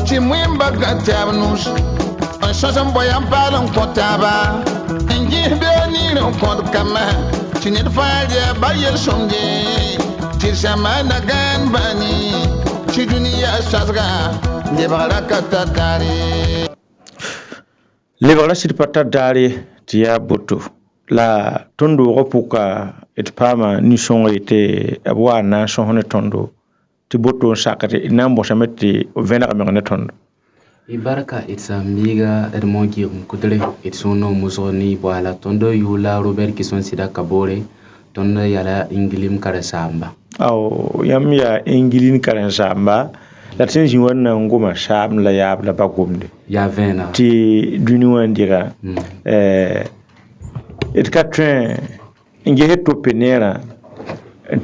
Chimwimba gatabnus. On chanson boyam parlon kotaba. Ingi beni no kont kama. Chinit faje bayel songe. Chisama nagan bani. Chidunia sasga. Debarakata dari. Lebala sirpata dari tia boto. La tondo ropuka et pama ni songo ite abwa na songo tondo. Ti boto sakate nambo samete venaka mengane tondo. Ibaraka itsa miga edmongi kudre itsono musoni bwala tondo yula Robert Kison sida kabore tondo yala ingilim karasamba. Aw yam ya ingilin karasamba la tenji wana ngoma sham la yab la bagomde. Ya vena. Ti duniwan dira. Et katren inge heto penera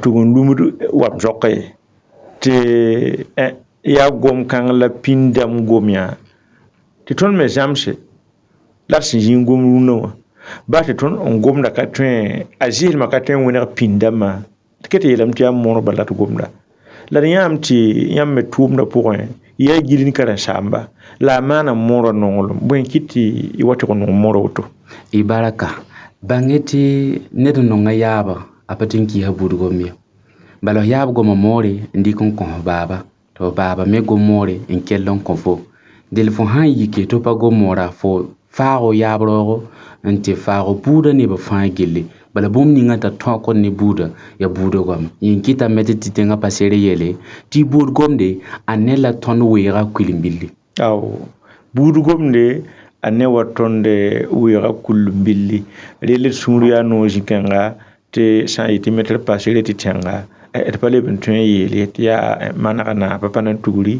tugun lumudu wap jokke. Ti ya gom kan la pindam gomya ti ton me jamse la sin gom runo ba ti ton on gom da katren azil ma katren wona pindama tikete yelam ti am mono balat gomda la yam ti yam me tum da point ya gilin karan samba la mana moro nongolo bon kiti I wati ko no moro to Ibaraka bangeti nedo no ngayaba apatin ki habudu gomya balo yab goma mori ndikon kon baba to baba me gomore en kellon konfo del fo han yike to pa gomora fo faaro yabro ente faaro buda ne ba fa gelle bala bom ni ngata to ko ne buda ya buda gom yin kita metiti tenga pasere yele ti bud gomde anela ton wera kulimbilli aw budu gomde ane watonde wera kulimbilli lele suriya no jikanga te sa iti meter pasere ti tenga et pale bentun yele ya manana papa nan tuguri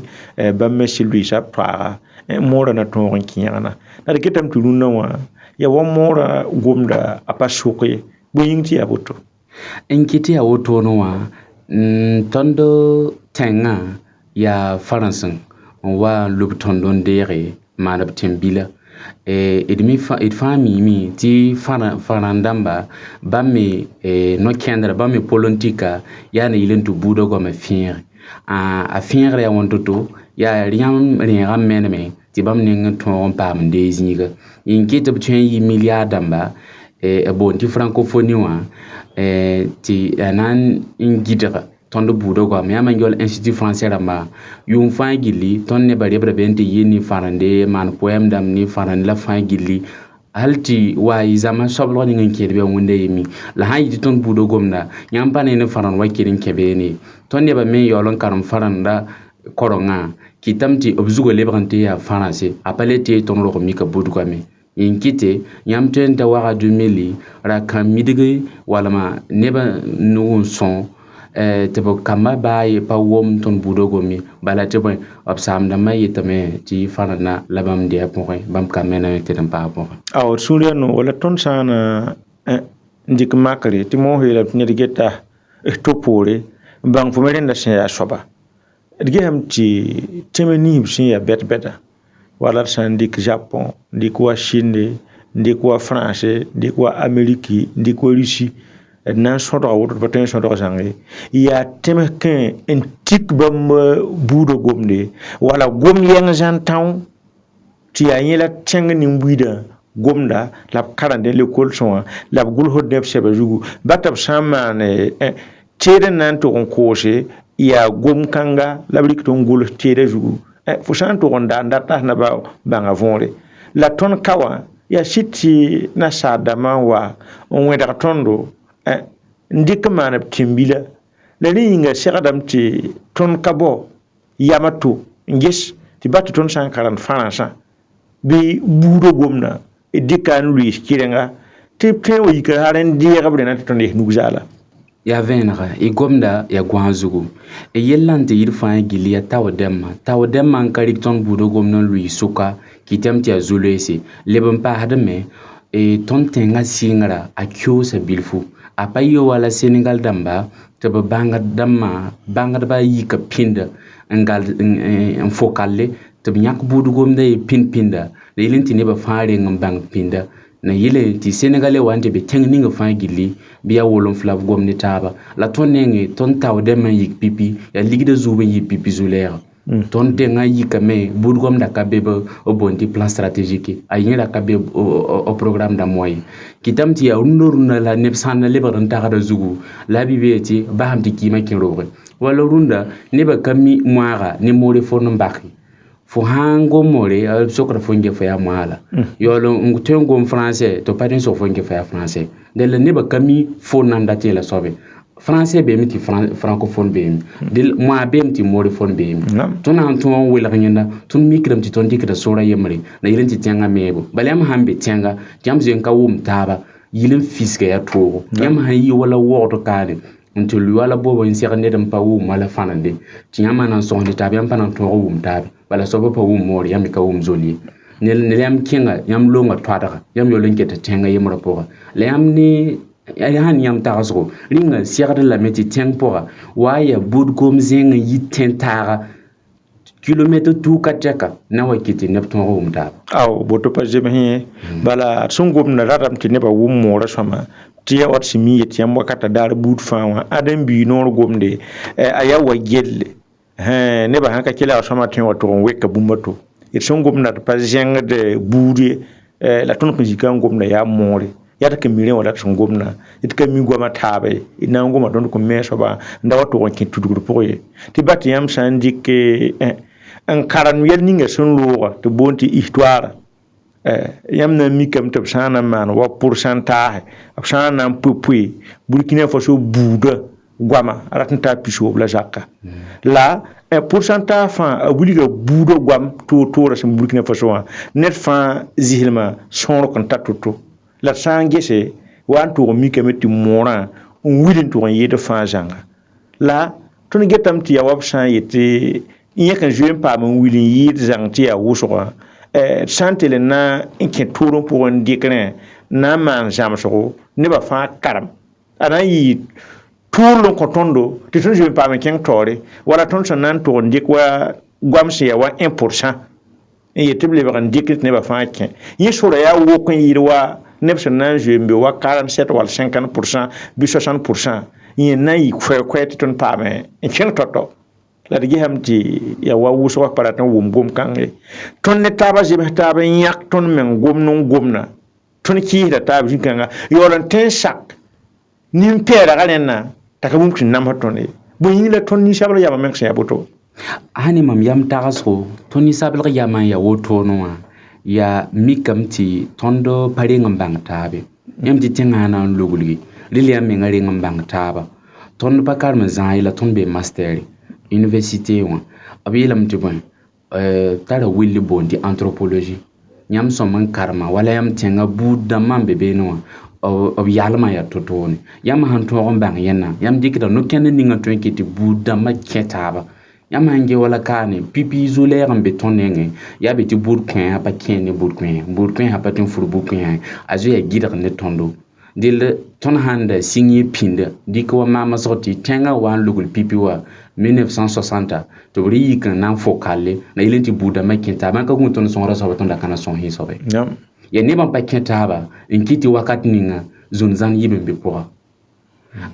ba messi luisa para mora na ton kinyana na de ketam tuluna wa ya wa mora gomda apa shoke buyinti aboto enkiti awoto no wa tondo tenga ya faransan wa lubtondo ndere manab tembila edmi fami mi ti farandamba bamme no kendra bamme politika yana yilentu budo go ma fier a fier ya wontoto ya riam menme ti bamne ton pam deziga inkite btwen yi milliardamba bon ti francophonie wa ti anan ingidra tondo budo go ma ngol institut français rama yum fangili tonne bari bente yini farande man poem dam ni faran la fangili halti wa izama soblo ni ngin be wonde yimi la hayi ton budo gomna nyampane ne faran wakirin kebeni tonne ba me yolon karam faranda koronga kitamti obzugo lebrante ya français apalete ton ro mi ka budo gami inkite nyamten ta wara 2000 ra kamidege wala ma neba no son tebo kama baye pa wom ton budogo mi bala tebo absam da may tame ti farana labam de point bam kamena te dam pa point aw suriya no wala ton sana ndik makare ti mo hela ni digeta topore bang fumeren da ya soba digam ti temeni bsin ya beta wala san dik Japon dik wa Chine dik wa France dik wa Ameriki dik wa Russie nan soto awuto paten soto sangi ya temken en tik bam budo gomde wala gom yang jantaw ti ya yela tengni mbuida gomda la karande le kolson la gul hodde sebe jugu batab samane tede nan to on kose ya gom kanga la brik to ngul tede jugu fu santo onda ndata na ba banga vonre la ton kawa ya siti na sadama wa on weda tondo ndik mana timbila la ninga segadam ti ton kabo yamato ngis ti batu ton sankaran faransa bi budo gomna dikan luis kirenga ti tewo yika haren diega bena ton de nugzala ya venra e gomda ya gwanzugo e yellante yirfa gilia tawdemma an karik ton budo gomna luis suka kitamti azulese lebon pa hadame e ton tenga singra akyosa bilfu apayo wala Senegal damba tebe banga damma banga ba yika pinda ngal en fokalle tebe nyak budu gomda e pinda de yilenti ne ba faare ngam bang pinda na yile ti Senegalais wante be tengni nga fa gilli biya wolon flav gomni taba la tonnenge ton taw dem yik pipi ya ligde zuba yik pipi zulera ton denga yikame budgom da kabebe o bondi plan stratégique ayin da kabe o programme da moy kitam ti ya runda la nepsan na lebaran ta da zugu la bibeti ba hamti kima kin robre wala runda ne ba kami moara ne more forno mbaki fo hango more sokra fonge fa ya mala yolo ngutengo français to padin so fonge fa ya français de le ne ba kami fo nanda te la sobe français be miti francophone be dil moi be miti moriphone be ton an ton wela ngenda ton mikram ti ton dikra sora yemre na yilen ti tenga mebo balem hambe tenga jam zen ka wum taba yilen fiske ya to yam han yi wala wodo kale unto lu wala bobo in sira nedam pa wum mala fanande ti yama nan so ndi tabe yam panan to wum tabe bala so pa wum mor yam ka wum zoli ne yam kinga yam longa twada yam yo lenke ta tenga yemra po le yam ni han yam tagasgo ringa siagde la meti tempora waya budgom zenga yitentara kilomètre tout kateka na wakiti nepton rumda aw boto pa jeme bala sungum na radam ti neba wum mora sama tiya wat simi yet yam wakata dar bud fawa adam bi nor gomde aya wagelle neba hanka kila sama tin wato weka bumbato et sungum na pa jenga de budi la ton ko jikan gomna ya more yata ke milen wala ton gomna it ka mi goma tabe ina ngoma don ko meso ba ndawato won kin tudur poye ti bat yam sandike en karan yel ninga sun loga to bonti histoire yam na mi kam tab sana man wa pourcentage sana pupui burkina faso buda gwama ratanta piso bla zakka la pourcentage fa abuliga buda gwam to rasim burkina faso net fa zihilma son kon tatuto la sangese wan to mi kameti mora wilin to yede fa janga la ton getam ti ya wabsan yete yakan jouer pa mon wilin yede jang ti ya wuswa santele na inke toron pour un dikren na man jamso ne ba fa karam ana yi toron kotondo ti ton jouer pa men ken tore wala ton nan to ndikwa gwamse ya wa 1% yete ble ba ndikit ne ba fa ken yi sura ya wo kon yirwa nebsen nan jembe wa 47 wal 50% bi 60% yin na yi kwet ton pame en chen toto la de hamti ya wa wuso wa para tan wum gom kan ton ne taba jebe taba yak ton men gom non gomna ton ki da taba jin kan yolan ten sak nim pera ganena takamum kin nam hatone bo yin la ton ni sabla ya ma ya boto hani mam yam tagaso ton ni sabla ya ma ya woto no ya mikamti tondo pare ngambang tabe yamti tengana lugulgi lilia mengari ngambang taba tondo pakar mazai la tombe master université wa abilam tibon tara willi bondi anthropologie nyam so man karma wala yam tenga budda mambe be no ob yalma ya totoni yam han to ngambang yenna yam dikita no ken ninga to kiti budda ma ketaba yam hange wala kane pipi isolaire en béton nenge ya beti bourquin ha pa kene bourquin ha pa tin furu bourquin azu ya gidar ne tondo dil ton handa signé pinda diko mama sorti tenga wan lugul pipi wa 1960 to bri kan nan fokale na ilenti buda makinta man ka kun ton son rasa ton da kana son hisobe ya ne ban pa kenta ba in kiti wakat ninga zunzan yibin bi poa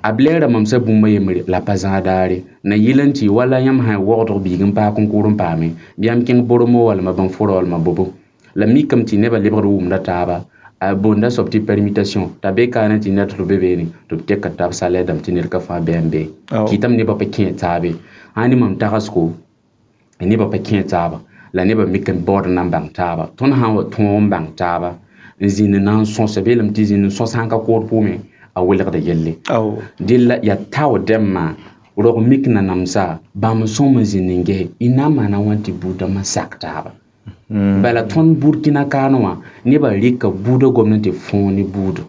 ablera mamsa bumba yemri la pazadare na yilanti wala yam ha wodo bigin pa konkurun pame biam king boromo wala maban foro wala mabobo la mikam ti neba libre wum la taba a bonda sobti permutation tabe kana ti net to bebeni to tekka tab sale dam tinir ka fa bembe kitam ne ba pakin tabe hani mam takasko ne ba pakin taba la ne ba mikam board nan bang taba ton ha ton bang taba zin nan son sebelam ti zin so sanka ko pume a welga da yelle dilla ya taw demma ro mikna namsa bam soma zininge inama na wanti buda masaktaba bala ton burkina kanwa ne ba rika buda gwamnati foni budo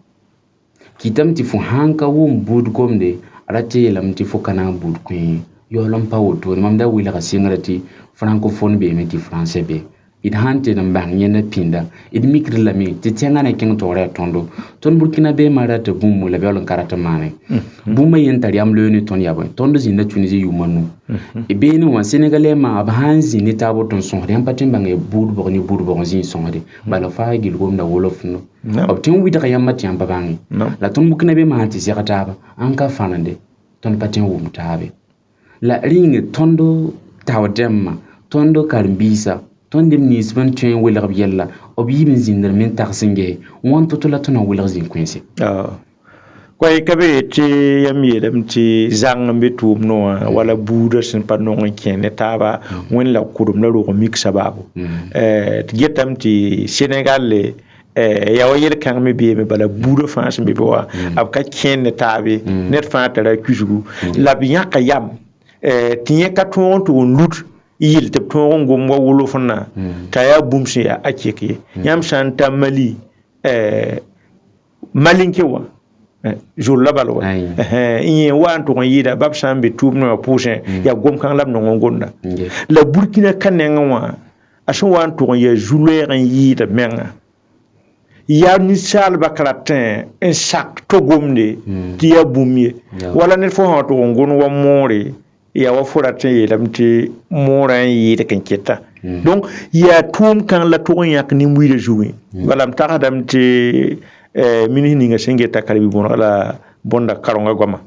kitam ti fu hanka wum bud gomde arate lam ti fu kana bud kuin yolam pawoto mamda wila ka singrati francophone be meti français be id hante nan bang yena pinda id mikri lami ti tengana king tore tondo ton burkina be marata bummu la belon karata mane bumma yentari am leuni ton yabo tondo zinda tunisi yumanu e be ni wan sénégalais ma ab hanzi ni tabo ton son rien patin bangé boud borni zin son de bala fa gil gom da wolof no ob tin wi da yamati am babangi la ton burkina be ma hanti zikata ba an ka fanande ton patin wum tabe la ringe tondo tawademma tõndo karen-biisa tõnd dem nins bõn tõe n welg b yɛlla b yib n zĩndr me n tags n ges wãn to-to la tõna n welg zĩn-kõense koy ka be tɩ yãmb yeelame tɩ zãng n be tʋʋm noã wala buudã sẽn pa nong n kẽ ne taaba wẽnd la kʋdem la rog n mik sababu tɩ getame tɩ Senegal ya wa yel-kãng me beeme bala buudã fãa sẽn be be wa b ka kẽen ne taabe ned fãa tara kusgu la b yãka yam tɩ yẽ ka tõog n tʋg n lut yɩl tɩ b tõog n gom wa wolofẽnã t'a yaa bũmb sẽn yaa a kek ye yãmb sã n ta Mali malinke wa jol la bal wa yẽ wa n tʋg n yɩɩda bab sã n be tʋʋm noã pʋʋsẽ yaa gom-kãng la b nong n gonda la Burkina ka nengẽ wã a sẽn wa n tʋg n yaa zu-loɛɛg n yɩɩda menga yaa ninsaalbã ka ratẽ n sak to gomde tɩ yaa bũmb ye wala ned fo sã wa tʋg n gond wa moore yaa wa fo ratẽ yeelame tɩ moorã n yɩɩdk n keta donc yaa tʋʋm-kãng la tʋg n yãk nin-buiidã zugẽ bala m tagsdame tɩ minis ninga sẽn geta karbi bõneg la bõnda karonga goama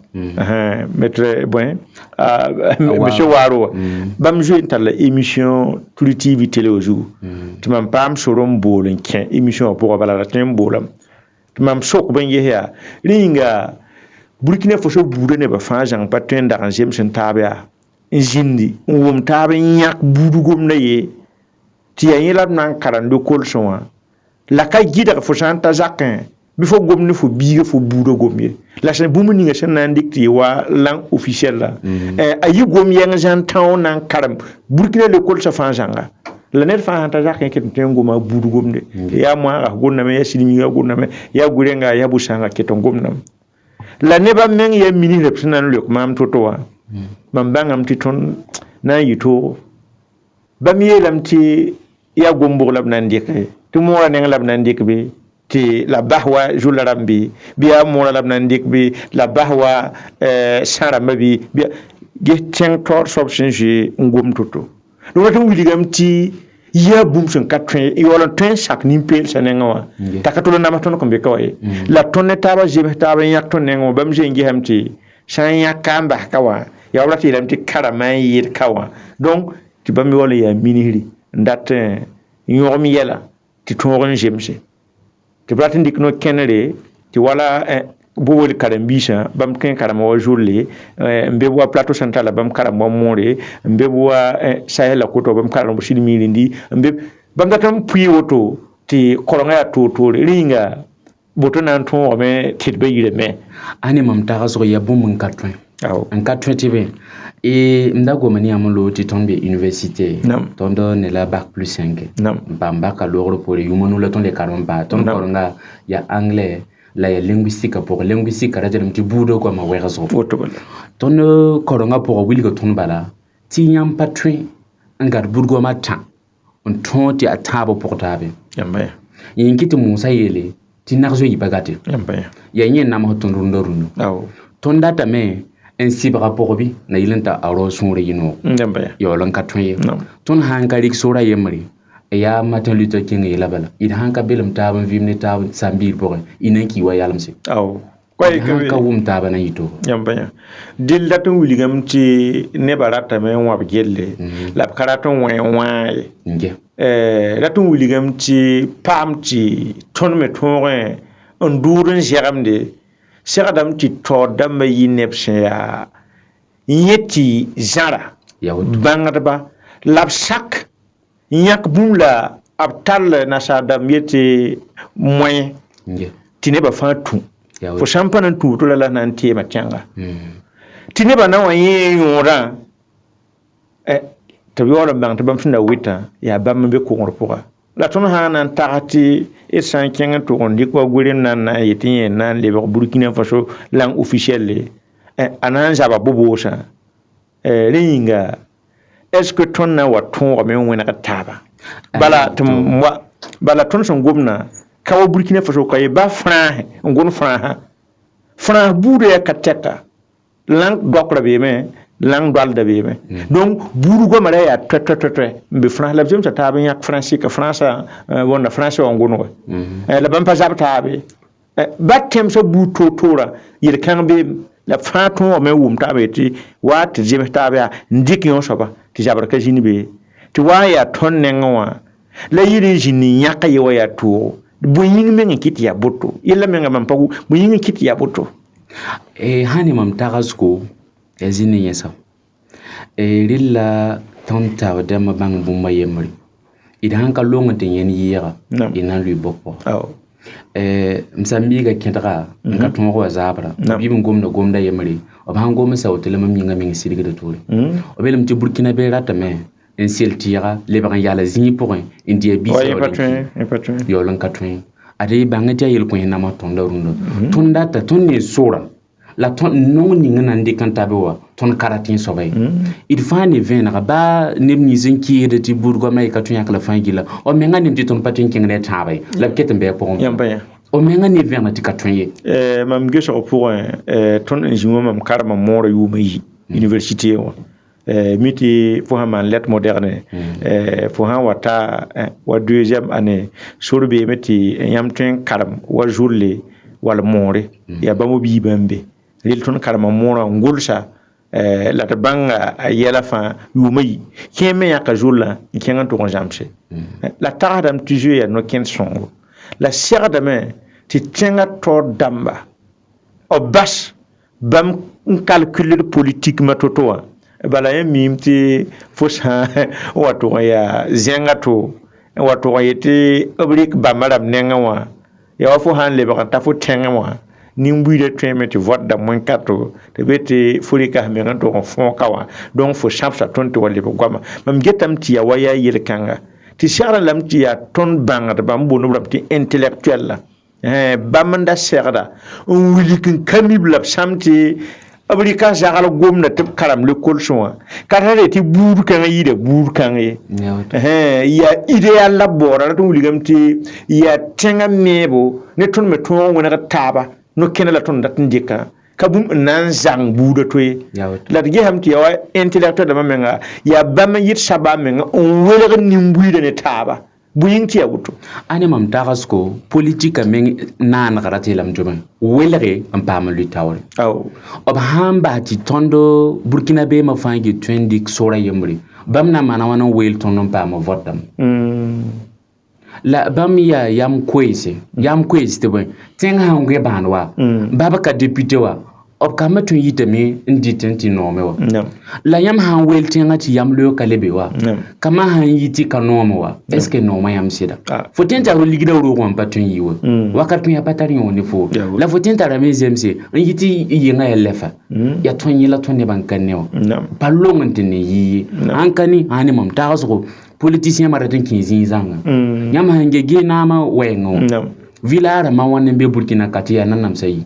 maître monsieur Waro bãmb zoe n tar la émission Tuli TV télé wa zugu tɩ mam paam sor n bool n kẽ émission wã pʋgã bala ra tõe n boolame tɩ mam sokb n ges yaa rĩnga Burkina Faso buudã nebã fãa zãng pa tõe n dag n zems n taab yaa n zĩndi n wʋm taab n yãk buud gomdã ye tɩ yaa yẽ la b na n karem kolsẽ wã la ka gɩdg fo sã n ta zakẽ bɩ fo gom ne fo biiga fo buudã gom ye la sẽn bũmb ninga sẽn na n dɩk tɩ yɩ wa lang officiel la a yi gom yɛng zãn tão na n karem Burkina le kolsã fãa zãnga la ned fãa sã n ta zakẽ ket n tõe n goma buud gomde yaa moãga gomdame yaa silmiga gomdame yaa gʋrenga yaa bu-sãnga ket n gomdame la nebã meng yaa minisã b sẽn na n leok maam to-to wã mam bãngame tɩ tõnd na n yɩ toogo bãmb yeelame tɩ yaa gom-bʋg la b na n dɩke tɩ moorã neng la b na n dɩk be tɩ la bas wa zʋla rãmb bɩ bɩ yaa moorã la b na n dɩk bɩ la bas wa sã rãmbã bɩ ges tẽng taoor soab sẽn zoe n gom to-to donc tɩ wilgame tɩ yaa bũmb sẽn ka tõe yaool n tõe n sak nin-peelsã nengẽ wã t'a ka tol n nams tõnd kõn be ka wa ye la tõnd ne taabã zems taab n yãk tõnd nengẽ wã bãmb zoe n gesame tɩ sã n yãka n bas ka wã yaa ra tɩ yeelame tɩ karama n yɩɩd ka wã donc tɩ bãmb yaool n yaa minisri n dat n yõgem yɛla tɩ tõog n zemse tɩ b rat n dɩk no-kẽnere tɩ wala bo wel karen-biisã bãmb kẽ karema wa zolle n be wa plateau sẽn tala bãmb karem wa moore n be wa sahel la koto bãmb karem silmi rĩndi n be bãmb dat n pʋɩ woto tɩ korengã yaa toor-toore rĩnga boto na n tõogame tɩ d ba yirame a ne mam tagsg yaa bũmb n ka tõe n ka tõe tɩ be m da goma ne yãmb n loog tɩ tõnd be université tõnd ne la bac plus 5 n paam baka loogr poore yũma la tõnd le karem n paa tõnd korenga yaa anglais la ya linguistique pʋgẽ linguistique ra tɩdame tɩ buudã goama wɛgsgo tõnd korenga pʋgã wilga tõnd bala tɩ yãmb pa tõe n gat buud goamã tã n tõog tɩ a tãab pʋg taabe yẽ kɩ tɩ moosã yeele tɩ nag zoe yipa gate yaa yẽ nams tõnd rũndã rũndã tõnd datame n sɩbga pʋg bɩ na yɩl n ta a rao sũurã yɩ-noog yaool n ka tõe ye tõnd sã n ka rɩk soorã yembre yaa Martin Luther King yeela bala d sã n ka belem taab n vɩɩm ne taab sãn-biir pʋgẽ y na n ki wa yalemse sãn ka wʋm taaba na yɩ toogo dɩl dat n wilgame tɩ nebã ratame n wãb gelle la b ka rat n wẽ wãa ye rat n wilgame tɩ paam tɩ tõnd me tõogẽ n dʋʋr n zɛgemde segdame tɩ taoor dãmbã yɩ neb sẽn yaa yẽ tɩ zãra bãngdba la b sak yãk bũmb la b tall nasaar dãmb ye tɩ moẽ tɩ nebã fãa tũ fo sã n pa na n tũ woto la na n teemã tẽnga tɩ nebã na wã yẽ yõodã tɩ b yaool n bãng tɩ bãmb sẽn da wɩtã yaa bãmb n be kʋgr pʋga la tõnd sã n na n tags tɩ d sã n kẽng n tʋg n dɩk wa gorem na n na n yetɩ yẽ na n lebg Burkina Faso lang officielle a na n zaba bo-boosã rẽ yĩnga est-ce que tõnd na n wa tõogame n wẽneg taaba bala tõnd sẽn gomna ka wa Burkina Faso ka ye ba France n gõn France buudã yaa ka tɛka lang dɔkra beeme lang dɔalda beeme donc buud goamã ra yaa tõe n be France la b zemsa taab n yãk francɩka wõnda France wã n gõnge la bãmb pa zab taabe ba tẽmsa buud toor-toorã yel-kãng beem la fãa tõogame n wʋm taab yetɩ wa tɩ zems taab yaa n dɩk yõ soaba tɩ zabr ka zĩnd be tɩ wa n yaa tõnd nengẽ wã la yɩl n zĩ nin yãka ye wa yaa toogo bõe-yĩng meng n kɩt yaa boto yella menga mam pa bõe-yĩng n kɩt yaa boto hani mam tagsgo ya zĩni yẽsa rɩla tõnd tabdame bãng bũmba yembre d sãn ka long tɩ yẽnd yɩɩga y na n lʋɩ bɔk m sãn miiga kẽdga n ka tõog wa zaabra bɩ m gomda yembre b sãn gomsa woto la mam yĩnga meng sɩdgda toore b yeelm tɩ burkina bee ratame n sel tɩɩga lebg n yala zĩig pʋgẽ n dɩa biis yaool n ka tõe ad y bãng tɩ yaa yel-kões nama tõnda rũndã tõnd data tõnd ne sora la tõnd nong ning n na n dɩk n tabe wa tõnd kara tẽ soaba ye d fãa ne vẽenega baa neb nins n kɩɩsda tɩ buudgoamã ye ka tõe yãk la fãa gilla b menga nem tɩ tõnd pa tõe n kẽngd a tãaba ye la b ket n bɩ a pʋgẽ o menga ne vẽgna tɩ ka tõe ye mam gesg pʋgẽ tõnd n zĩ wã mam karema moora yʋʋma yi université wã mi tɩ fo sãn maan lettre moderne fo sãn wa ta wa deuxième année sor beeme tɩ yãmb tõe n karem wa zʋrle wall moore yaa bãmb b yiibã n be rel tõnd karema moorã n gʋlsa la tɩ bãnga a yɛla fãa yʋʋmã yi kẽ me yãka zʋrlã n kẽng n tʋg n zãmse la tagsdame tɩ zoe yaa no-kẽnd sõngo la segdame tɩ tẽngã taoor dãmba b bas bãmb n calculr politique mã to-to wã bala yẽ miime tɩ fo sã n wa tʋg n yaa zẽnga to n wa tʋg n yetɩ b rɩk bãmba rãmb nengẽ wã yaa wa fo sã n lebg n ta fo tẽngẽ wã nin-buiidã tõeme tɩ voatda wẽn-kato tɩ be tɩ fo rɩka meng n tʋg n fõoka wã donc fo sãbsa tõnd tɩ wa lebg goama mam getame tɩ yaa wa yaa yel-kãnga tɩ segda lame tɩ yaa tõnd bãngdbã n boond b rãmb tɩ intellectuel la bãmb n da segda n wilg n ka mib la b sãm tɩ b rɩka zagl gomda tɩ b karam lekolsẽ wã ka tar tɩ buud kãngã yɩɩda buud kãng ye yaa idéal la baoora rat n wilgame tɩ yaa tẽngã meebo ne tõnd me tõog wẽneg taaba no-kẽna la tõnd dat n dɩkã ka bũmb n na n zãng buudã to ye la d gesame tɩ yaa wa intellectuel dãmbã menga yaa bãmb n yɩt sabã menga n welg n ne taaba bõe-yĩng tɩ yaa woto a ne mam tagsgo politika meng naanegda tɩ yeelame tɩ welge n paam n lʋɩ taoore b sãn bas tɩ tõnd burkina beemã fãa gɩ tõe n dɩk sora yembre bãmb na maana wãn n weel tõnd n paam votdame la bãmb yaa yam koeese tɩ bõe tẽng sãn gẽ bãand wa bab ka député wa b kambã tõe yitame n dɩtẽ tɩ noome wa la yãmb sãn weel tẽngã tɩ yam leoka lebe wa kambã sãn yi tɩ ka noome wa est ce que noomã yãmb sɩda fo tẽn tar ligda roog wã n pa tõe n yi wa wakat tõe a pa tar yõ ne fo la fo tẽn tarame zemse n yɩ tɩ yɩngã yaa lɛfa yaa tõe yẽ la tõe nebã n ka ne wã pa long n tɩ ne yɩ ye sãn ka ne sãn ne mam tagsgo politicien ma rat n kẽ zĩig zãnga yãmb sãn ge gee naamã wɛɛngẽ wã vila rãmbã wãn n be burkina ka tɩ yaa nanamsã yi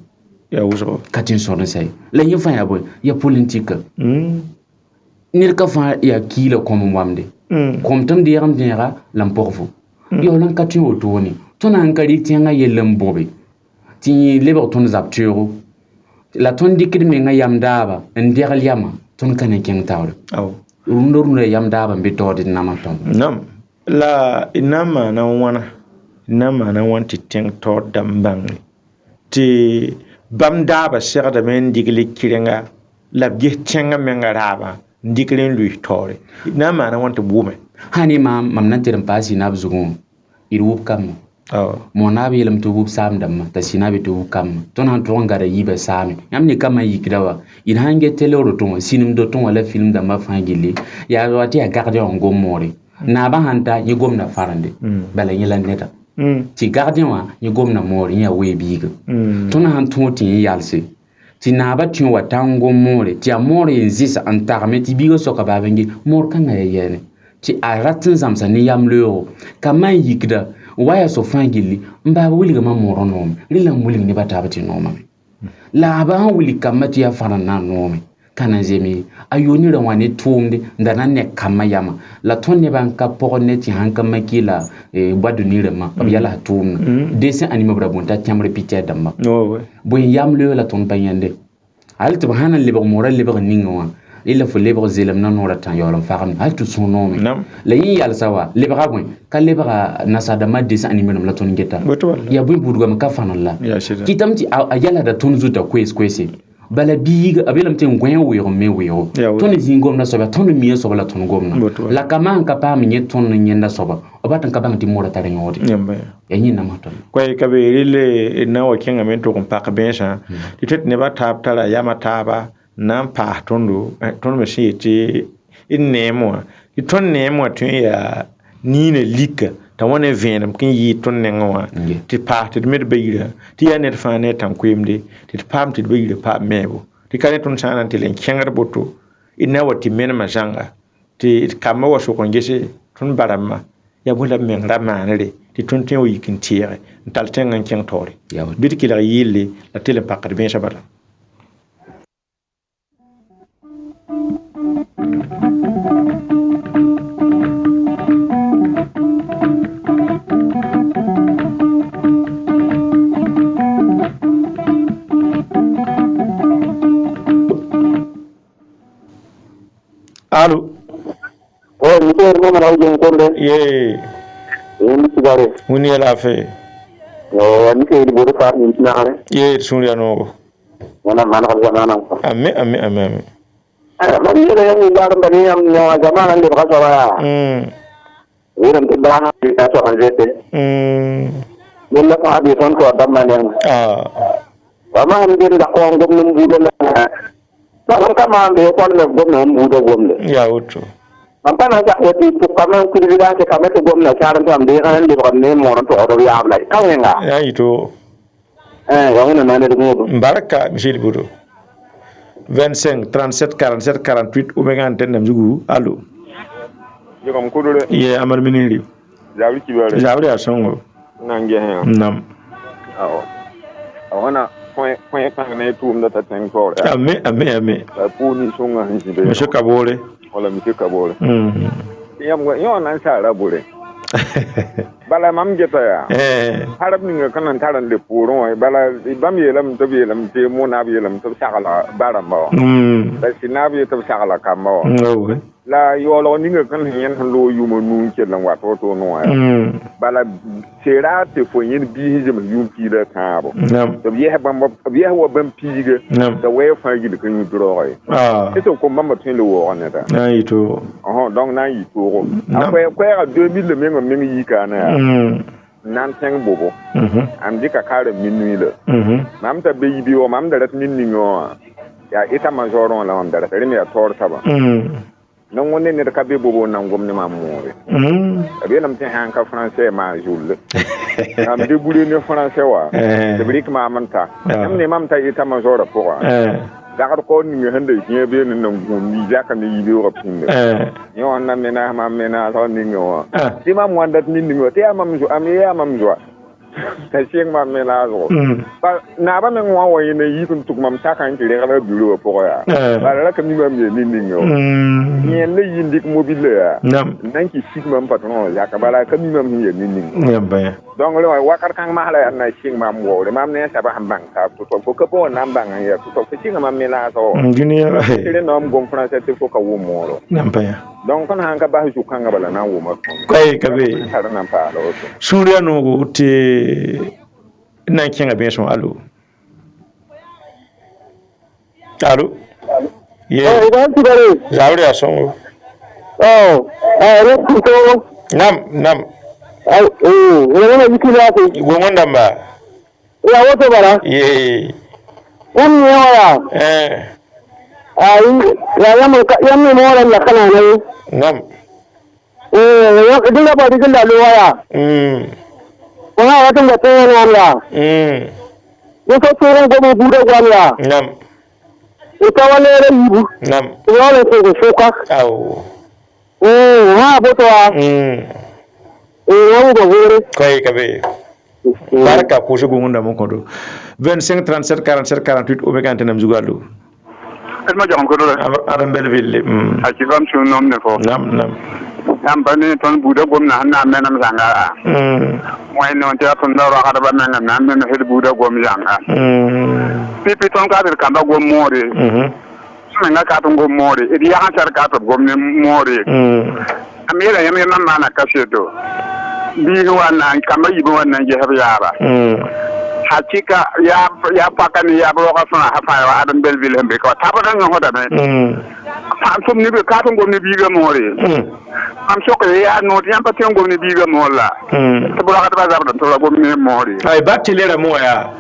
ka tɩ n sõd n sɛ la yẽ fãa yaa bõe yaa politika ned ka fãa yaa kiila kõm n wamde kõm tɩ m deegem dẽega la n pʋg fo yaool n ka tõe wotone tõnd na n ka rɩk tẽngã yell n bõbe tɩ yẽ lebg tõnd zab teoogo la tõnd dɩkd mengã yam daaba n degl yama tõnd ka ne kẽng taoore rũndã yam daaba n be taood d namã tõnd la d na n maana n wãn tɩ tẽng taood dãmb bãngre tɩ bãmb daaba segdame n dɩgl kɩrenga la b ges tẽngã menga raabã n dɩkr n lʋɩs taoore d na n maana wãn tɩ bʋʋme sã ne mam na n tɩd n paa sɩnaab zugẽ d wʋb kamma mo naab yeelame tɩ wʋb saam dãmbã t'a sɩnaabe tɩ wʋb kamma tõnd sãn tʋg n gada yiibã saame yãmb ne kamã yikda wa d sãn get tele to wã sĩnemdo tõ wã la film dãmbã fãa gilli yaa wa tɩ yaa gagdẽ wã n gom moore naabã sãn ta yẽ gomda farende bala yẽ la neda tɩ gagdẽ wã yẽ gomda moore yẽ yaa wee-biiga tõnd sãn tõog tɩ yẽ yalse tɩ naabã tẽ wa ta n gom moore tɩ yaa moore n zɩsa n tagme tɩ biigã soka baab n ge moor kãngã yaa yɛɛne tɩ a rat n zãmsa ne yam leoogo kambã n yikda wa yaa so fãa gilli n baaba wilgmã moorã noome rɩla n wilg nebã taab tɩ noomame la a ba sãn wilg kambã tɩ yaa fãna na n noome ka na zeme a yooni rã wã ne tʋʋmde n da na n nek kambã yama la tõnd nebã n ka pʋgd ne tɩ sãn ka maki la boadoni rãmbã b yɛlsa tʋʋmdã desẽ anime b ra bõn t'a tẽmr pɩtɛr dãmbã bõe yam leo la tõnd pa yẽnde hal tɩ b sãn na lebg moorã lebg ningẽ wã rɩla fo lebg zelem na noorã tã yaool n fagem hal tɩ sũ noome la yẽ yalsa wa lebga bõe ka lebga nasadãmbã desẽ anime rãmb la tõnd geta yaa bõe buudgame ka fãneg la kɩtame tɩ a yɛlsda tõnd zuta koees-koeese bala biiga abelam tin gwen weero me weero ton zingom na soba ton miye soba la ton gomna la kaman ka pa mi ton nyenda soba obatan ka bang ti mora tare ngodi ya nyina maton koy ka be le na wa kenga men to kon pak bensa ti tet ne ba tap tala ya mataba nan pa tondo ton me shi ti in nemo ti ton nemo tun ya ni ne lika ta wona venam kin yi ton ne ngawa ti pa ti me be yira ti ya net fa ne tan kwemde ti pam ti be yira pa mebo ti kane ton sanan ti len kengar boto ina wati men ma janga ti kamma wa so kon gese ton barama ya bula men ramanere ti ton ten wi kin tiere tal ten ngan ken tori bit ki la yille la tele pakar ben sabala Allô. Oh, monsieur, non, on a eu un problème. Yeah. On y a la fait. Oh, on est de faire une finale. Yeah, c'est un no. On a mal à la main. Amen, amen, amen. Marie, il y a une barre de niam, il y a un gamin de Brassava. Oui, on peut pas faire ça en jeté. Il n'y a pas de son corps d'amanian. Ah. Maman, il y a la Congo, nous vous donne. Kalau kama ambil pon le gomna muda gomna. Ya utu. Mampa na jak wati tu kama kudiga ke kama tu gomna charan tu amde kan di gomne moron tu oro ya ablai. Kau enga. Ya itu. Yang na nane dungu. Baraka Michel Boudou. 25 37 47 48 omega antenne mjugu. Allô. Je comme kudure. Ye amar miniri. Jawri ci bare. Jawri asongo. Nange hen. Nam. Awo. Awana point kan ne tuum da ta ten ko. Amen, amen, amen. La puni songa hanji de. Monsieur Kabore. Wala monsieur Kabore. Yam go yo nan sa rabure. Bala mam jeta ya. Harab ni kan taran de puro bala bam yelam to yelam te mo na yelam to sakala baramba. Da sinabi to sakala kammo. La yolo ni kan hen lo yuma nu ke lan wato to no. Bala sera te fo yin bi hije yum pi da kabo. To ye bam ye wa bam pige. Da we fa gi de kan yu droy. Eto ko mama tin lo wo ne da. Na yito. Donc na yito. Après quoi 2000 le même yi kana. Nan teng bobo. Am dika kare minui le. Mam ta be bi o mam da rat minni ngo. Ya ita majoron la mam da rat remi ya tor saba. Non wonne ne ka be bobo nan gomni ma moore. Abi nam tin han ka français ma joule. Am de boulé ne français wa. De brik ma manta. Am ne mam ta ita majora pour. Dakar ko ni hande ki be ne nan gomni jaka ne yi Europe tin. Yo na mena ma mena so ni ngo. Ti mam wandat ni ngo te am jo am ya mam jo. Ta sing ma mena zo. Ba na ba me ngwa wo ne yi kun tuk mam ta kan ti re ga bureau pour ya. Ba la ka mi mam ni ngo. Ni le yi ndik mobile ya. Nan ki sik mam patron ya ka bala ka mi mam ni ngo. Ya ba. Donc le wakar kan ma la na sing mam wo le mam ne sa ba hambang ka ko ko po na bang ya ko sing mam mena zo. Ngini ya. Ti no am gom français te fo ka wo mo. Nampa ya. Donc kan han ka ba ju kan ga bala na wo ma ko. Kai ka be. Suria no te na kenga bien son allô. Allô. Yeah. Jawri asongo. Nam. Wala yikilati. Wonda mba. Ya wote bara. Yeah. Unni wala. Ya yamma mo wala la kana ne. Nam. Ya dinga ba dinga lo waya. Wala wata ga tsaya na ya. Yo so tsoron gobe bude gwaniya. Nam. Ita wala yibu. Nam. Wala ko foka. Aw. Ha botwa. Yawo ba gore. Kai ka be. Baraka ko jogo ngunda mon kondo. 25 37 47 48 omega antenam jugalo. Elma jam ko do. Adam Belleville. Aki bam su nom ne fo. Nam. Am bani ton buda gomna hanna menam sanga. Moy non te ton do ra kada ba menam na men hedi buda gom janga. Pipi ton ka der kamba gom mori. Nga ka ton gom mori. Idi ya hasar ka ton gom ne mori. Amira yam yam mana kaseto. Bi wana kamba yibo wana je haba yaba. hakika ya pakani ya broka fa hafa wa adam belville hembe ko tabata ngo hoda me am tum ni be ka to ngomni biga more am soko ya no ti am pati ngomni biga molla to broka ta zabata to ngomni more ay batilera moya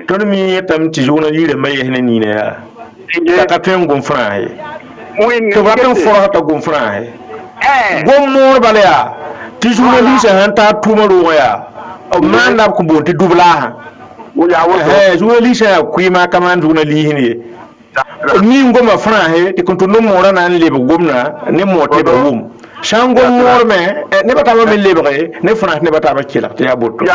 ton mi tam ti jona yire may hene ni ne ya ka pen gom franc to va pen fora ta gom franc gom mor balya ti journaliste han ta tumaro ya o man la ko bonti dubla journaliste ya kuima kaman journaliste ni ngoma franc he ti kon to no mora nan lebe gomna ne mote ba wum shango morme ne bataba me lebre ne franc ne bataba kila te aboto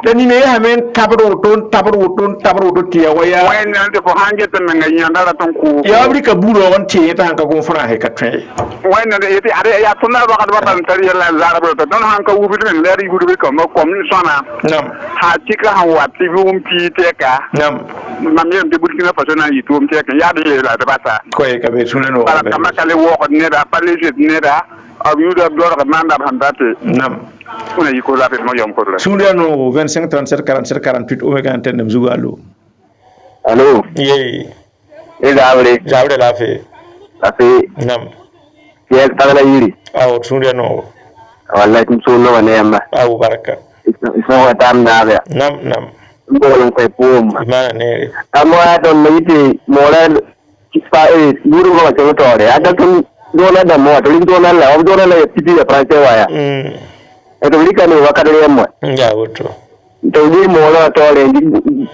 te ni ne ya men tabro to ti ya waya wayen nan de fo hanje tan nga nyanda ton ko ya afrika buro on ti ta ka ko franc he ka tre wayen nan de yeti are ya tunna ba ka batan tari la zarabo to don han ka wubi den leri gudu ko mo kom ni sona nam ha tika han wati wum pi te ka nam mamien de burkina faso na yitum te ka ya de la de bata ko e ka be suneno ala kama kale wo ko ne da palese ne da abiuda dor ka manda handate nam kuna yiko la mo yom ko la suneno 25 37 47 48 o ga antenne mzugo allo ye jabre la fe nam ya tagala yiri aw suneno wallahi tum sunno wane yamba aw baraka so wa tam nabe nam bolon koy pum mana ne amwa don mayiti moral kispa guru ko to tore ada tum dona da mo to dona la titi ya france waya to lika no wakadere yamma ya woto to ni mo la tore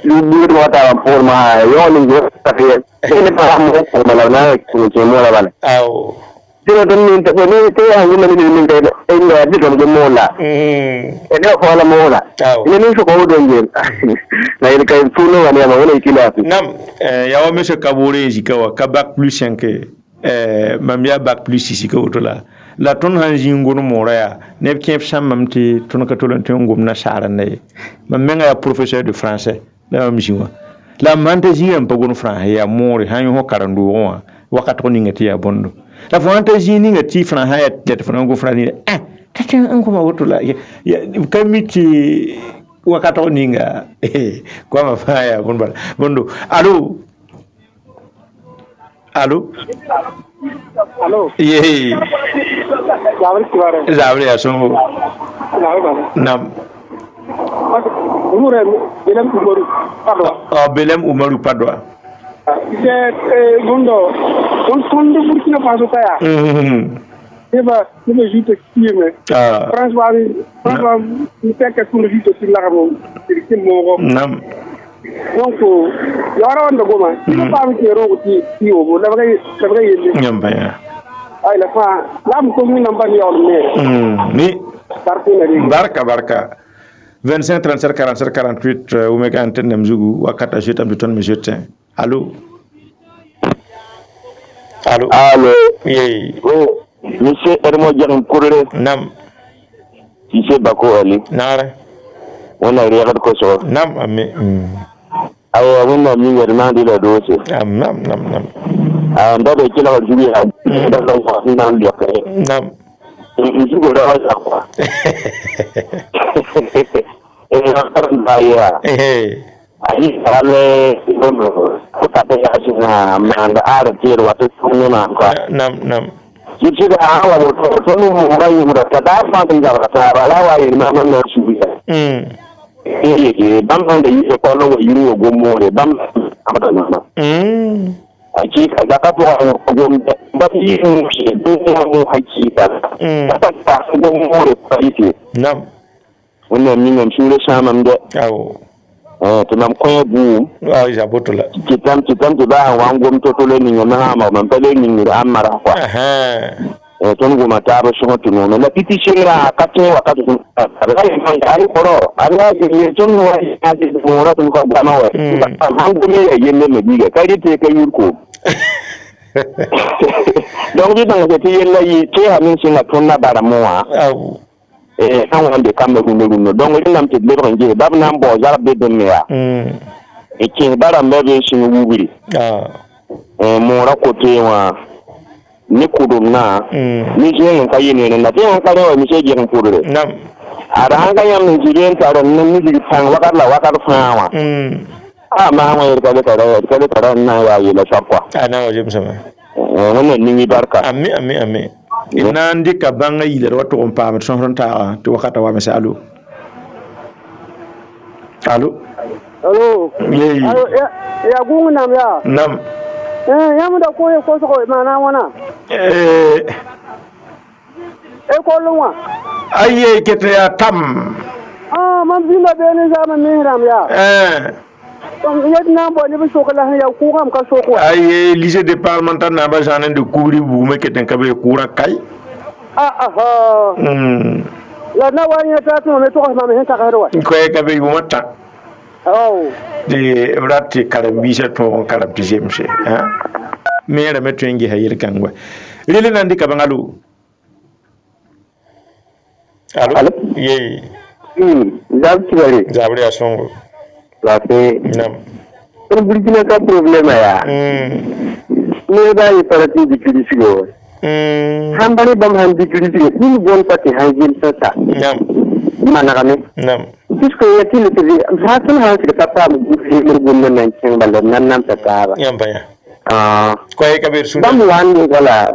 guru wata forma yo ni go tafe ne pa mo ko mala na ko mo la bala aw Tino ni te ya ngina ni te ina di ko mola ene ko la mola ni so ko do ngel na ile kay funo wani ma wala ikila nam ya wa monsieur kabore jikawa ka bac plus 5 mamia bac plus 6 ko to la ton hanji ngono moraya ne kef samamti ton ka tolon ten ngom na sara ne mamma ya professeur de français la mjiwa la mante jiyam pagon français ya mori hanyo ho karando wa wakati ko ngati ya bondo la fantasy ni ngati fran ha ya telefone ngo fran ni tata ngo ma wotula ya kamiti wakati ko ninga kwa mafaya bondo allo ye zabre ya so nam belem umaru padwa gondo Burkina Faso kaya eba jute kiyeme François ni fekk ko le jute ci la mo ci mo nam donc yara wanda goma ni ba mi ke ro ti o bo la bagay yende nyamba ya ay la fa lam ko mi namba ni yawle ni barka 25 37 47 48 omega antenne mzugu wakata jetam de ton me jetin allo ye monsieur Ermo Jaram Kurle nam Cissé Bako Ali nara wona riyad ko so nam amme awa wona mi yermande la dose nam ndabe kila wa jubi da lo ko nan yo kay nam jugo da wa kwa ya ai ale bono ko ta ya sina manda ara tiro wa to na kwa nam Jadi awal itu mulai mudah kadar makin jauh kadar awal ini memang nasi biasa. Bang dari sekolah itu gomor, bang apa nama? Haji ada apa gom, tapi itu yang haji kan. Apa tak gomor itu? Nam. Wannan mingan shure shaman da. Tunam koy bu ya botula kitam to ba wangom to tole ni na ma man pele ni amara kwa ton go mata ba shon to no na piti shira kato wakati ala man ari koro ala ke ton wa ya de mo ra ton ko ba ma wa han go me yenne me biga kai te kai yurko donc di dan ke yella yi te ha min singa ton na bara mo wa an wande kambe hunde donc ina mte lebro nje bab nan bo jarab de demya e ke bara mbe shi wubiri mo ra ko te wa ni kudum na ni je en kayi ne na te an kare wa mi je en kudure nam ada hanga yam ni jigen tara ni jigi fang wakar fawa ma ma yer kale tara na ya yela chapwa ana wajib sama wannan ni barka ami ina ndika banga yile wato on pam son ronta to wakata wa misalu allo yeyi ya gungu nam ya mu da koyo ko so mana wana ko lunwa aye kete ya tam man bila bene zaman mihram ya yadna bo ni so kala ya ku kam ka so ko aye lycée départemental na ba janen de couvrir bu me keten ka be coura kay la na wani ta to me to ma me ta ka ro ko e ka be bu mata de rati karambisa to karabti jemse mere meto ngi hayir kangwa lele nandi ka bangalu allo ye zabri asongo lafi nam burkina ka problema ya ne da yi parati dikiri sigo hambari bam han dikiri sigo ni bon pati hajin sata nam mana kami nam puisque yati le tele hakin han sika tapa mu gunna nan kin balle nan takara yamba ya ko e kabir sunu bam wan wala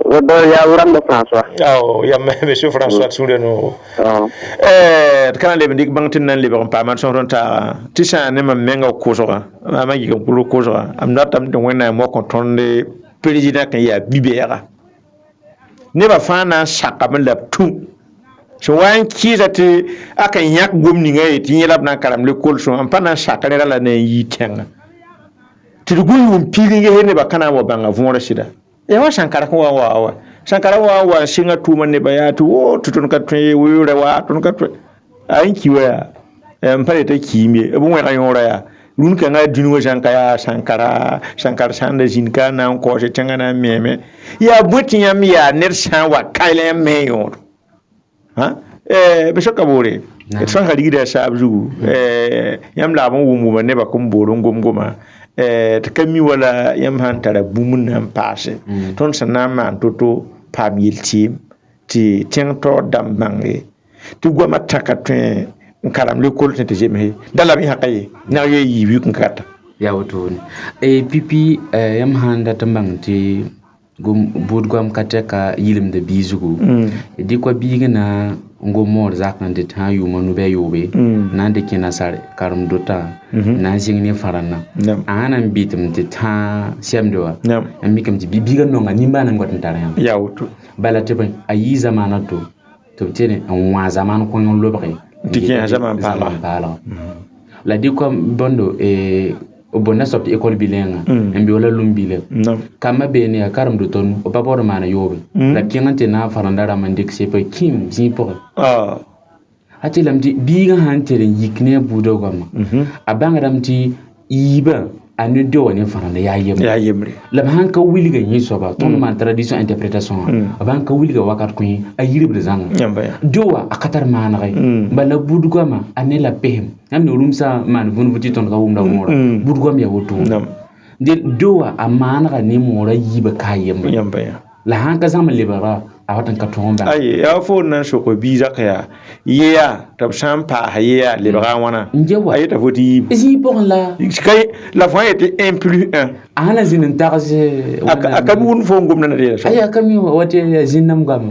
do ya uram de François yamba monsieur François sunu no kana le ndik bangtin nan le ba man son ronta tisa ne ma menga ko soga ma gi ko soga am natam de wona mo ko tonde président kan ya bibera ne ba fana sakam laptu so wan kizati akan yak gomni ngay ti yelab na karam le kol so am pana sakare la ne yitenga tidugul wum pili nge ne bakana mo banga vumora shida e wa sankara ko wa sankara wa singa tuma ne bayatu o tutun ka twe wure wa tun ka twe ayin kiwa mpare ta kimie e bu mo ayora ya lun ka nga dinu sankaya sankara sanda jinka na ko se tanga na meme ya buti yam ya ner san wa kaile meyo be shoka bore et san hadi da sabju yam la bon wumu ne ba kum boron gomgoma ta kami wala yam hantara bumun nan passe ton sanama toto pamilti ti tento dambange tu goma takatwe karam le kol tete jeme dala mi hakaye na yi wi kun kata ya wato pipi yam handa tambangti gum budgam kateka yilim de bizugo di ko biga na ngomor zakna de ta yuma no be yobe nan de kina sare karam dota na jingni farana anan bitum de ta semdowa am mikam ji biga no ngani bana ngotin tare ya wato bala tebe ayi zamana to tene an wa zaman ko non lobre dikin zaman pala la di ko bondo obonna sopti école bilingue mbi wala lumbile kama bene ya karam do ton o babor mana yobe la kingante na farandara mandik sepe kim zipo ati lamdi biga hantere yikne budo gama abanga ramti iba anu do woni faranda ya yemre la hanka wiliga yi soba ton man tradition interprétation abanka wiliga wakat ko ayiri brezanga dowa akatar mana gai bala budu gama anela pehem amne rumsa man vun vuti ton ka wumda mora budu gama ya woto de dowa amana ga ne mora yiba kayem la hanka zama libera a watan ka tomba ay ya fo nan so ko biza kaya yeya tab champa haya libera wana ay ta foti isi bon la kay la fois était 1 plus 1 ana zinin taxi akabun fo ngum na de ay akami wote zinnam gam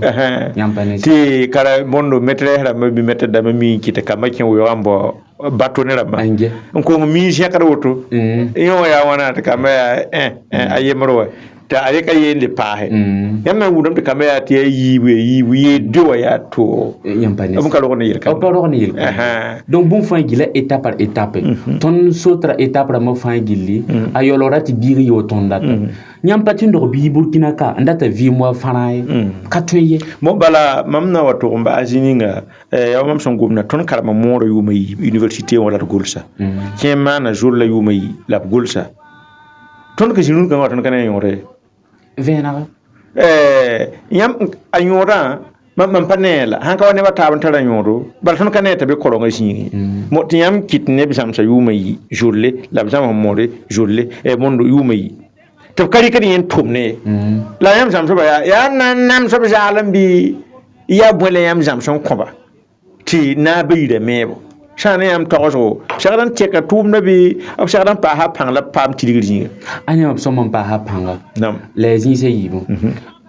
yampane ti kara bondo metre ra mabi metre da mi kita kamakin wo ambo bato ne rabba ko mi shekara woto yo ya wana ta kamaya ayemro ta ayeka yende pahe yamma wudam ta kamaya ti yi do ya to yampane am kala ko ne yirka o paro ne yirka donc bon fa gila étape par étape ton sotra étape ra mo fa gilli ayolorati biri yo ton data nyampati ndo bi burkina ka ndata vi mo faray katoye mo bala mamna wato mba azininga ya mam son gumna ton karama moro yuma université wala golsa kema na jolla yuma la golsa ton ka jinun kan wato kan yore venara yam anyora mam panela hanka wane wata ban tara nyoro bal ton kan ta be koronga sini mo tiyam kitne bisam sa yuma jolle la bisam more jolle mondo yuma to kari yen tumne la yam sam so ba ya nan nam so ba alam bi ya bole yam sam son koba ti na bi da mebo shane am tozo shagadan teka tum nabi ab shagadan pa ha pang la pam tidigri anya ab somon pa ha panga nam les se yibo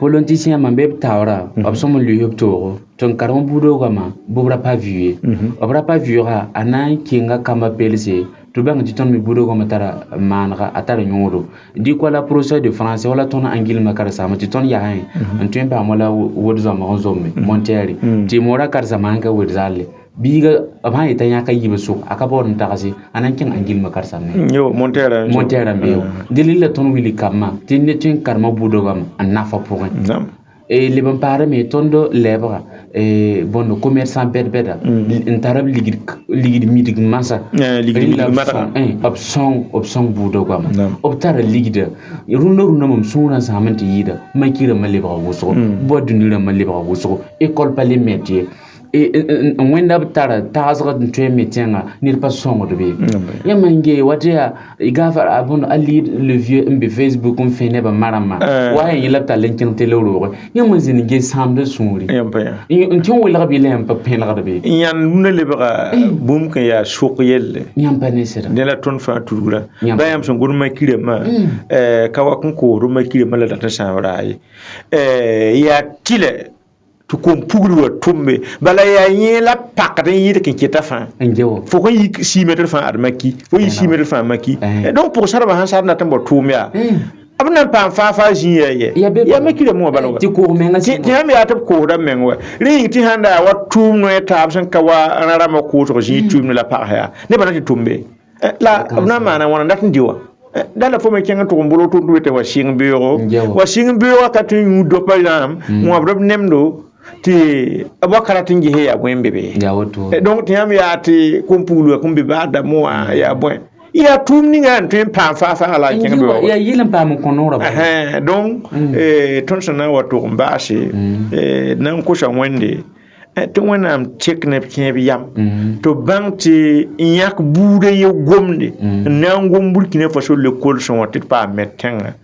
politicien man be tawra ab somon lu yop to ton karon budo gama bubra pa vieux abra pa vieux ha anan kinga kama pelse to bang ti ton mi budo gama tara manra atara nyoro di ko la procès de français wala ton angil makara sama ti ton ya hay antum ba mola wodzo ma zomme montieri ti mora kar zamanga wodzale biga abha ita nya kay yibe suk aka bon tagasi anan kin angil makar samne yo montera be dilila ton wili kamma tinne tin karma budo gam an nafa pour et les bon pare me tondo lebra et bon commerçant berbeda intarab ligid midig masa ligid mata option budo gam optara ligida runo mum suna samanti yida makira malibra wuso bodunira malibra wuso école pas les métiers et when up tara tazra de métier ni pas son de be yamange watia igafa abon ali le vieux mb facebook on fait neba marama wa yin lapta lenkin teloro yamanzini ge samde suri on wala bi lem pa pen la be yan nuna lebra bum ka ya shuk yelle nyamba ne sera de la ton fa turula bayam son gurma kirema kawa kun ko ruma kirema la ta shawrai ya kile to kom pugru wa tumbe bala ya yela pakata yida kin kita fa njewo fo ko yi 6 meter fa admaki fo yi 6 meter fa maki donc pour ça ba han sa na tambo tumya abna pa fa jiye ya makire mo bala ti ko menga ti am ya tab ko da menwa ring ti handa wa tum no tab san ka wa rama ko to ji tum la pa ha ne bana ti tumbe la abna mana wana ndatin diwa dala fo me kenga to mbolo to duwete wa sing bureau ka tu do pa lam mo abrob nemdo ti abakara tingi he ya gwembe be ya woto donc ti am ya ti kumpulu kumbe bada mo ya bon ya tumni ngan to pa fa ala kenga be ya yilan pa mo konora ba donc ton sana wato mbashi nan ko sha wende to wanam tekne kebi yam to banti yak bude yo gomde nan gom burkina faso le kol son watit pa metenga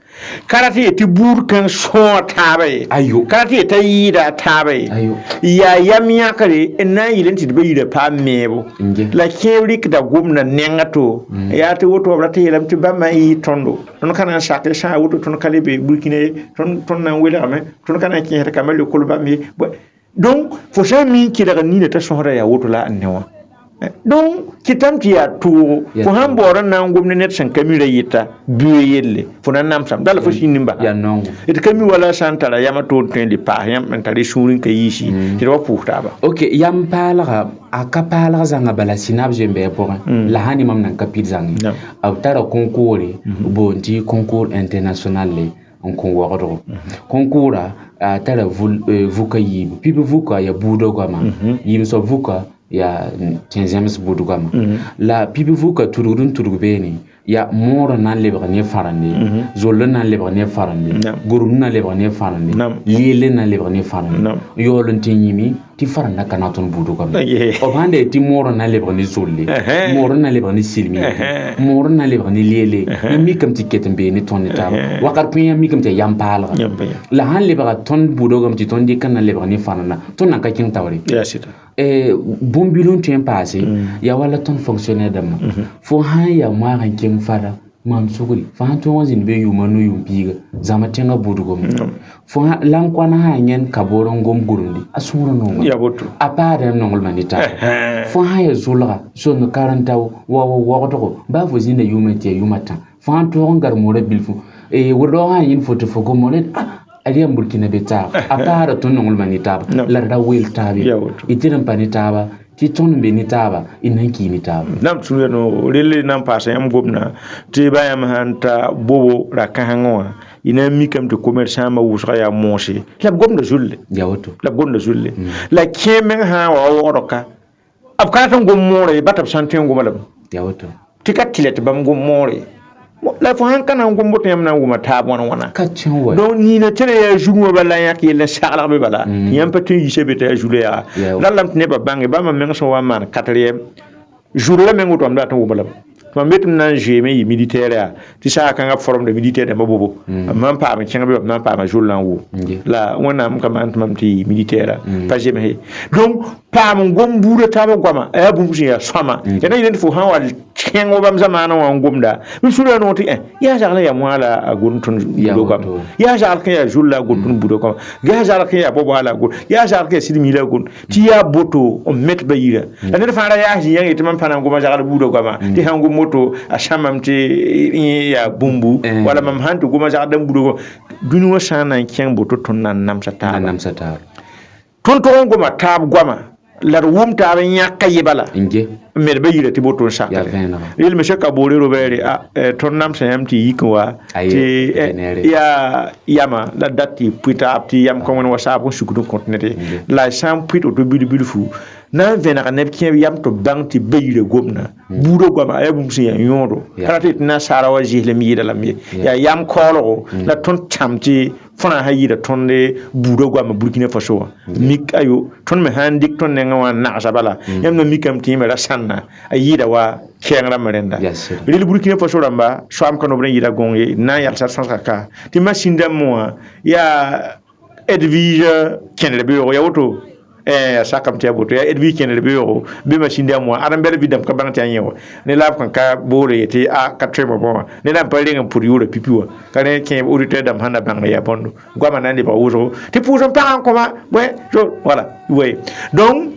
karati ti bur kan so tabe ayo karati ta yida tabe ayo ya yam yakare na yilenti be yida pa mebo la kewri da gomna nengato ya te woto brata yelam ti bamma yi tondo ton kana shake sha woto ton kalibe burkina ton nan wela me ton kana ki ta kamal kol bammi donc faut jamais qu'il ait ni ta sohra ya woto la annewa donc kitam ti ya tu ko hambora na ngomne net san kamira yita biye yelle fo nan nam sam dala fo shinimba ya nongo et kami wala santara yama to tendi pa yam antari shurin ka yishi ti wa puta ba ok yam pala akapala zanga bala sinab jembe pour la hani mam nan kapit zangi awtara concours bonti concours international le on concours concours tara vuka yibu pibe vuka ya budo gama yim so vuka ya tenzems budo gama la pibe vuka tururun turubeni ya mora nan lebra ne farande zolle nan lebra ne farande gurum nan lebra ne farande lele nan lebra ne farande yolon tinyimi ti faranda kanaton budo gama o bande ti mora nan lebra ne zolle mora nan lebra ne silmi mora nan lebra ne lele mi kam ti ketembe ni ton ta wakar punya mi kam te yampala la han lebra ton budo gam ti ton di kan nan lebra ne faranda ton nan ka kin tawri bon bilon tien passé ya wala ton fonctionnaire dama fo ha ya ma ran kin fara mam suguri fa to wazin be yuma no yum biga zama tenga budu gom fo lan kwana ha nyen kaboron gom gurundi asura no ya botu apare no ngol manita fo ha ya zulra so no karanta wa to ba fo zinde yuma te yuma tan fa to ngar mo bilfu wodo ha yin foto fo gom mo ali Burkina beta apara ton ngol manitaba la da wel tabi itiran panitaba ti ton benitaba inanki nitaba nam tuya no rele nam pasa am gobna ti bayam hanta bobo rakahangwa ina mikam de commerçant ma wusra ya monshi la gomna julle yawoto la gomna julle la kemen ha wa woroka ab kata ngom more batab santen ngomalam yawoto ti katilet bam ngom more la fo han kana ngom botem na ngoma tab wana katchen wa donc ni na tere ya jugo bala ya ki le shagla be bala yam pati yise beta jule ya la lam ne ba bangi ba ma men so wa man 4e jour la men ngoto am da tan wo bala ma metum nan jeme yi militaire ya ti sa kan ga forme de militaire de bobo man pa ma chenga be man pa ma jolan wo la wona am kam antum ti militaire pa jeme donc pa mon gombure ta ba gwama e bu mushi ya sama ya na yende fo han wal chengo bam zamana wa ngomda mi sura no ti ya jagla ya mwala aguntun budo gwama ya jagla ya jolla aguntun budo gwama ya jagla ya bobo ala gun ya jagla sidi mila gun ti ya boto o met bayira ane fa ra ya ji yangi man pana ngoma jagla budo gwama ti hango moto a shamam ti ya bumbu wala mam hantu goma jagla budo dunu wa sana kyen boto ton nan namsa ta ton to ngoma tab gwama lar wum ta ban yakka yibala mer bayira ti boto shaka il me shaka bore robere ton nam sayamti yikwa ti ya yama la dati puita apti yam ko won whatsapp ko sukudu kontinete la sam puito to bidu fu na vena kanep kien yam to banti bayira gomna budo goma ayabum si yondo karate na sarawa jihle mi yida lamye ya yam kolo la ton chamti fona hayida tonde budo goma Burkina Faso mik ayo ton me handik ton nenga wa na sabala yam no mikam time la sanna ayida wa kengra merenda ril Burkina Faso ramba so am kono bren yida gonge na yal sa ka ti masinda mo ya Edwige kenre be ya woto sakam te boto ya edwi kenre be yo be machine mo aran bere bidam ka bangta nyewo ne lab kan ka bore yete a ka tremo bon ne na pare ngam pour yoro pipiwa ka ne ken auditeur dam handa bang ya bondo goma nandi ba wuzo te pouson pa en comment ouais voilà ouais donc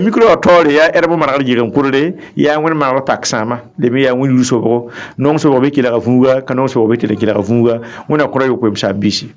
micro tole ya erbo maral jigam kurle ya won ma pak sama de mi ya won luso bo non so be kila funga kanon so be kila funga wona kuro yo ko bisa bisi